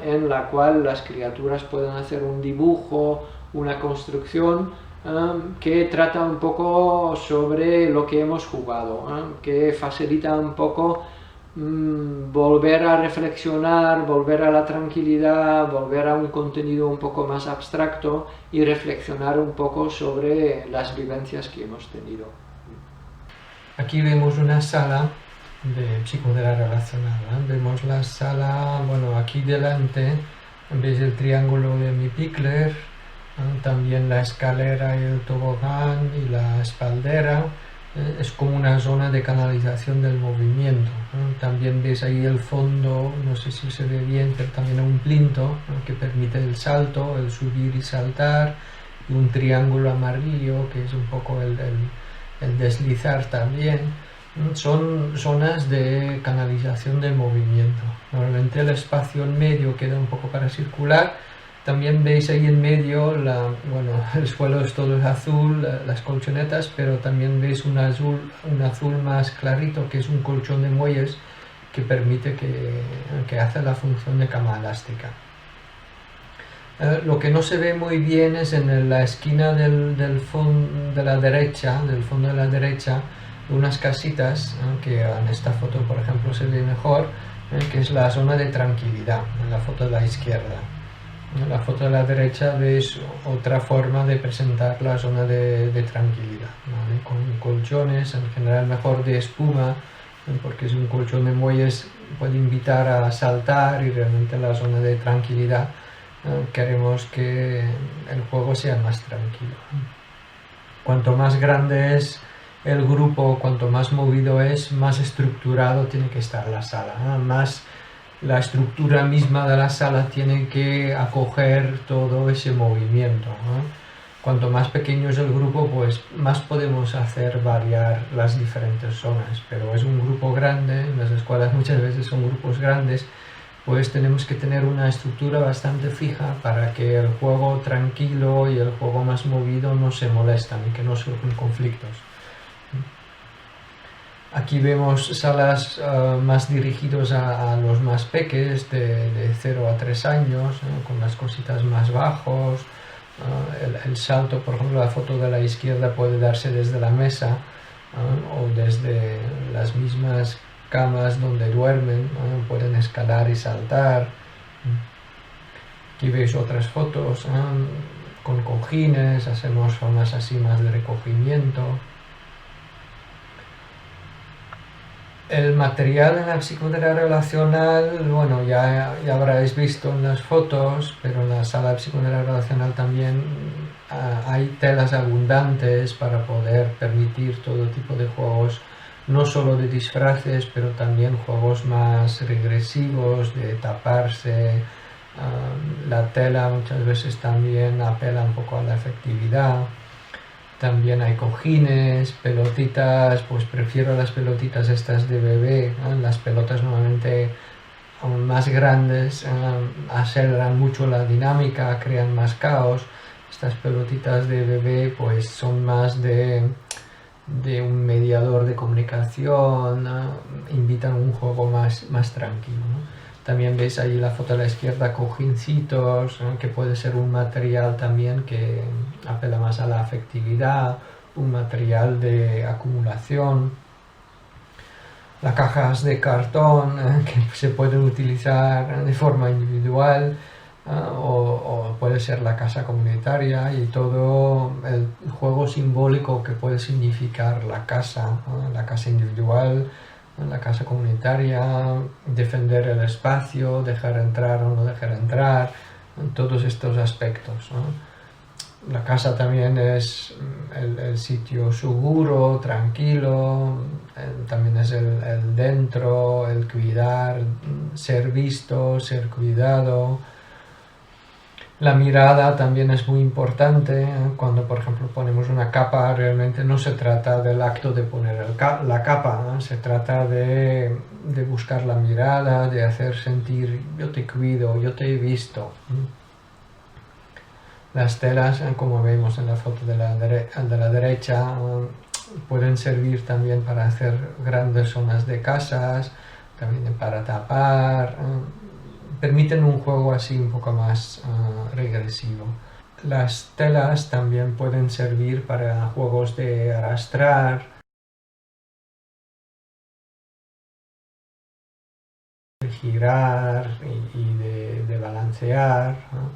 en la cual las criaturas pueden hacer un dibujo, una construcción que trata un poco sobre lo que hemos jugado, que facilita un poco volver a reflexionar, volver a la tranquilidad, volver a un contenido un poco más abstracto y reflexionar un poco sobre las vivencias que hemos tenido. Aquí vemos una sala de psicoterapia relacional, ¿eh? Vemos la sala, bueno, aquí delante, veis el triángulo de mi Pickler, ¿eh? También la escalera y el tobogán y la espaldera, es como una zona de canalización del movimiento, ¿eh? También veis ahí el fondo, no sé si se ve bien, pero también un plinto, ¿eh? Que permite el salto, el subir y saltar, y un triángulo amarillo que es un poco el deslizar también. Son zonas de canalización de movimiento. Normalmente el espacio en medio queda un poco para circular. También veis ahí en medio, el suelo es todo azul, las colchonetas, pero también veis un azul más clarito, que es un colchón de muelles que permite que hace la función de cama elástica. Lo que no se ve muy bien es en la esquina del fondo de la derecha, unas casitas, que en esta foto por ejemplo se ve mejor, que es la zona de tranquilidad, en la foto de la izquierda. En la foto de la derecha veis otra forma de presentar la zona de tranquilidad, ¿vale? Con colchones, en general mejor de espuma, porque es un colchón de muelles, puede invitar a saltar, y realmente en la zona de tranquilidad queremos que el juego sea más tranquilo. Cuanto más grande es el grupo, cuanto más movido es, más estructurado tiene que estar la sala, ¿no? Más la estructura misma de la sala tiene que acoger todo ese movimiento, ¿no? Cuanto más pequeño es el grupo, pues más podemos hacer variar las diferentes zonas, pero es un grupo grande, las escuelas muchas veces son grupos grandes, pues tenemos que tener una estructura bastante fija para que el juego tranquilo y el juego más movido no se molestan y que no surjan conflictos. Aquí vemos salas más dirigidos a los más peques, de 0 a 3 años, con las cositas más bajos. El salto, por ejemplo, la foto de la izquierda puede darse desde la mesa o desde las mismas camas donde duermen, pueden escalar y saltar. Aquí veis otras fotos. con cojines, hacemos zonas así más de recogimiento. El material en la psicoterapia relacional, bueno, ya habréis visto en las fotos, pero en la sala de psicoterapia relacional también hay telas abundantes para poder permitir todo tipo de juegos, no solo de disfraces, pero también juegos más regresivos, de taparse. La tela muchas veces también apela un poco a la efectividad. También hay cojines, pelotitas, pues prefiero las pelotitas estas de bebé, ¿no? Las pelotas normalmente aún más grandes aceleran mucho la dinámica, crean más caos. Estas pelotitas de bebé pues son más de un mediador de comunicación, invitan a un juego más tranquilo, ¿no? También veis ahí la foto a la izquierda, cojincitos, que puede ser un material también que apela más a la afectividad, un material de acumulación. Las cajas de cartón que se pueden utilizar de forma individual, o puede ser la casa comunitaria, y todo el juego simbólico que puede significar la casa individual, la casa comunitaria, defender el espacio, dejar entrar o no dejar entrar, todos estos aspectos, ¿no? La casa también es el sitio seguro, tranquilo, también es el dentro, el cuidar, ser visto, ser cuidado. La mirada también es muy importante. Cuando, por ejemplo, ponemos una capa, realmente no se trata del acto de poner la capa, ¿no? Se trata de buscar la mirada, de hacer sentir yo te cuido, yo te he visto. Las telas, como vemos en la foto de la derecha, pueden servir también para hacer grandes zonas de casas, también para tapar. Permiten un juego así un poco más regresivo. Las telas también pueden servir para juegos de arrastrar, de girar y de balancear, ¿no?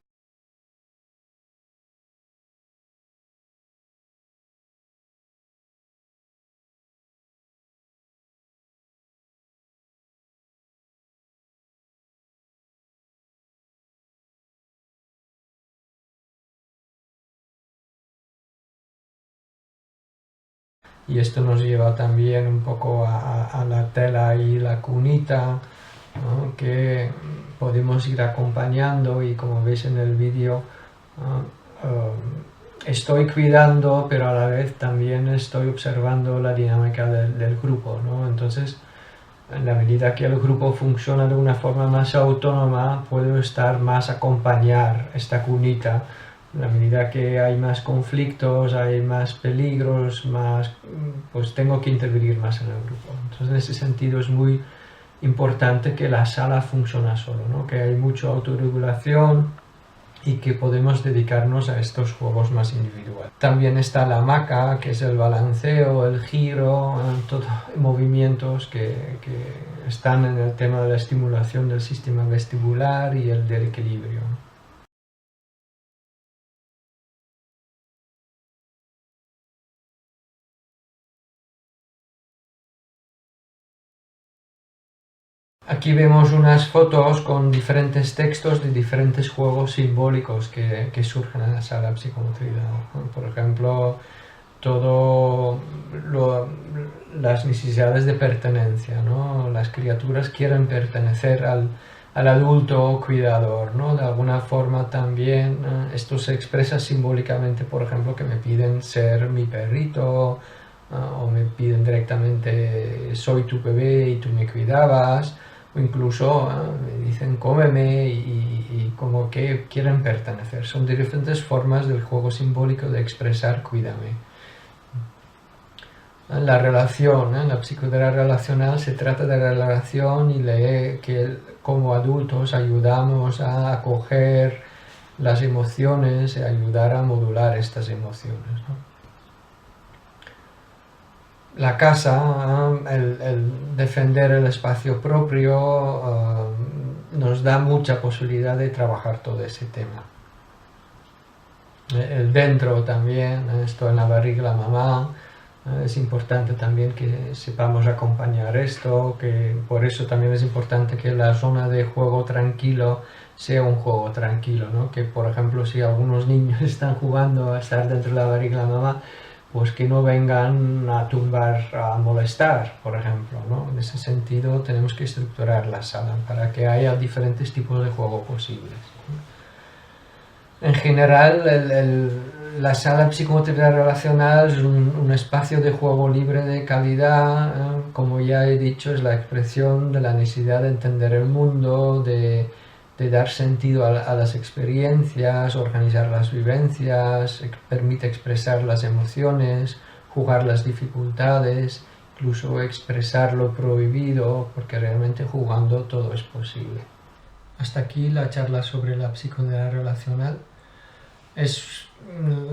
Y esto nos lleva también un poco a la tela y la cunita, ¿no? Que podemos ir acompañando, y como veis en el vídeo, estoy cuidando, pero a la vez también estoy observando la dinámica del grupo, ¿no? Entonces, en la medida que el grupo funciona de una forma más autónoma, puedo estar más acompañar esta cunita. En la medida que hay más conflictos, hay más peligros, pues tengo que intervenir más en el grupo. Entonces, en ese sentido es muy importante que la sala funcione solo, ¿no? Que hay mucha autorregulación y que podemos dedicarnos a estos juegos más individuales. También está la hamaca, que es el balanceo, el giro, todos movimientos que están en el tema de la estimulación del sistema vestibular y el del equilibrio. Aquí vemos unas fotos con diferentes textos de diferentes juegos simbólicos que surgen en la sala psicomotrida. Por ejemplo, las necesidades de pertenencia, ¿no? Las criaturas quieren pertenecer al adulto cuidador, ¿no? De alguna forma también esto se expresa simbólicamente, por ejemplo, que me piden ser mi perrito, o me piden directamente soy tu bebé y tú me cuidabas, o incluso me dicen cómeme, y como que quieren pertenecer. Son diferentes formas del juego simbólico de expresar cuídame. La relación, en la psicoterapia relacional se trata de la relación y de que como adultos ayudamos a acoger las emociones y ayudar a modular estas emociones, ¿no? La casa, el defender el espacio propio, nos da mucha posibilidad de trabajar todo ese tema. el dentro también, esto en la barriga de la mamá. Es importante también que sepamos acompañar esto, que por eso también es importante que la zona de juego tranquilo sea un juego tranquilo, ¿no? Que por ejemplo si algunos niños están jugando a estar dentro de la barriga de la mamá, pues que no vengan a tumbar, a molestar, por ejemplo, ¿no? En ese sentido tenemos que estructurar la sala para que haya diferentes tipos de juego posibles. En general, la sala psicomotricidad relacional es un espacio de juego libre de calidad, como ya he dicho, es la expresión de la necesidad de entender el mundo, de dar sentido a las experiencias, organizar las vivencias, permite expresar las emociones, jugar las dificultades, incluso expresar lo prohibido, porque realmente jugando todo es posible. Hasta aquí la charla sobre la psicoterapia relacional.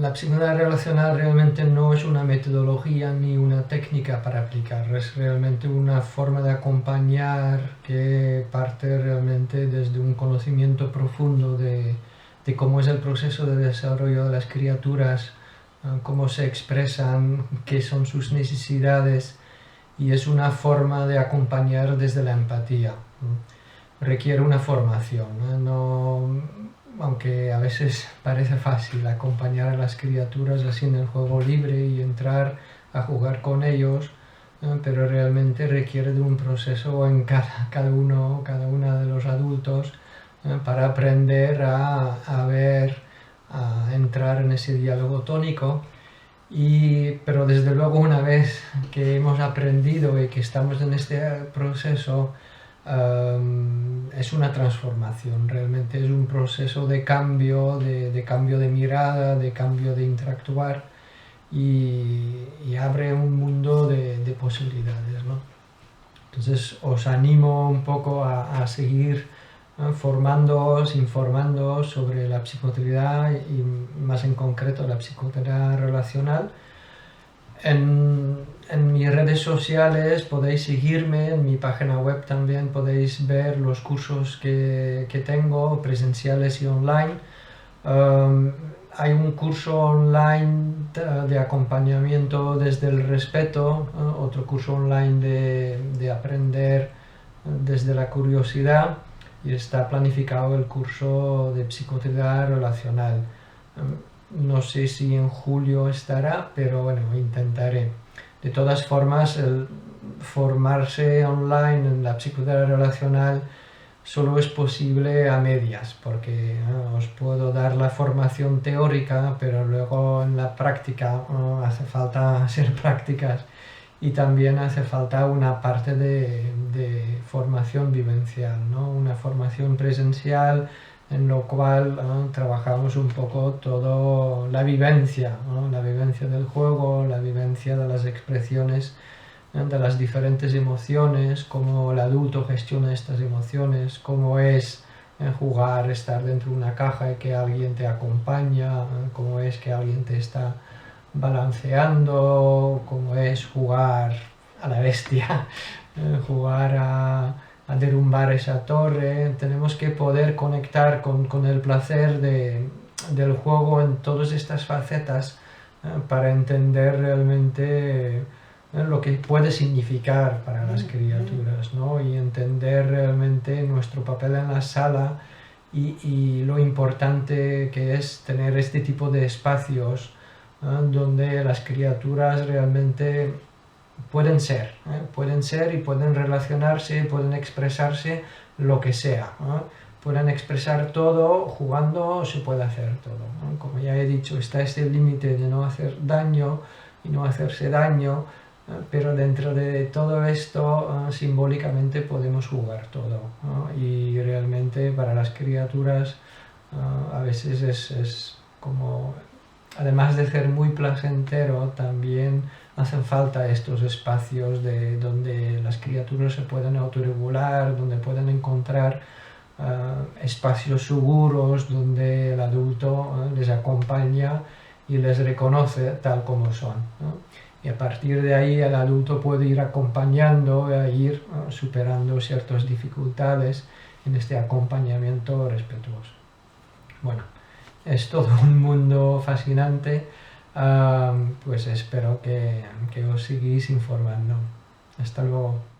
La psicoterapia relacional realmente no es una metodología ni una técnica para aplicar, es realmente una forma de acompañar que parte realmente desde un conocimiento profundo de cómo es el proceso de desarrollo de las criaturas, cómo se expresan, qué son sus necesidades, y es una forma de acompañar desde la empatía. Requiere una formación, aunque a veces parece fácil acompañar a las criaturas así en el juego libre y entrar a jugar con ellos, pero realmente requiere de un proceso en cada una de los adultos para aprender a entrar en ese diálogo tónico. Pero desde luego una vez que hemos aprendido y que estamos en este proceso, es una transformación, realmente es un proceso de cambio, de cambio de mirada, de cambio de interactuar, y abre un mundo de posibilidades, ¿no? Entonces os animo un poco a seguir formándoos, informándoos sobre la psicoterapia y más en concreto la psicoterapia relacional. En mis redes sociales podéis seguirme, en mi página web también podéis ver los cursos que tengo, presenciales y online. Hay un curso online de acompañamiento desde el respeto, otro curso online de aprender desde la curiosidad, y está planificado el curso de psicoterapia relacional. No sé si en julio estará, pero bueno, intentaré. De todas formas, el formarse online en la psicoterapia relacional solo es posible a medias, porque os puedo dar la formación teórica, pero luego en la práctica hace falta hacer prácticas, y también hace falta una parte de formación vivencial, ¿no? Una formación presencial en lo cual trabajamos un poco todo la vivencia, ¿no? La vivencia del juego, la vivencia de las expresiones de las diferentes emociones, cómo el adulto gestiona estas emociones, cómo es jugar, estar dentro de una caja y que alguien te acompaña, cómo es que alguien te está balanceando, cómo es jugar a la bestia, jugar a derrumbar esa torre. Tenemos que poder conectar con el placer del juego en todas estas facetas para entender realmente lo que puede significar para las criaturas, ¿no? Y entender realmente nuestro papel en la sala y lo importante que es tener este tipo de espacios donde las criaturas realmente pueden ser y pueden relacionarse, pueden expresarse lo que sea, pueden expresar todo, jugando se puede hacer todo, ¿no? Como ya he dicho, está este límite de no hacer daño y no hacerse daño, pero dentro de todo esto simbólicamente podemos jugar todo, ¿no? Y realmente para las criaturas a veces es como, además de ser muy placentero, también hacen falta estos espacios donde las criaturas se pueden autorregular, donde pueden encontrar espacios seguros, donde el adulto les acompaña y les reconoce tal como son, ¿no? Y a partir de ahí el adulto puede ir acompañando, ir superando ciertas dificultades en este acompañamiento respetuoso. Bueno, es todo un mundo fascinante, pues espero que os sigáis informando. Hasta luego.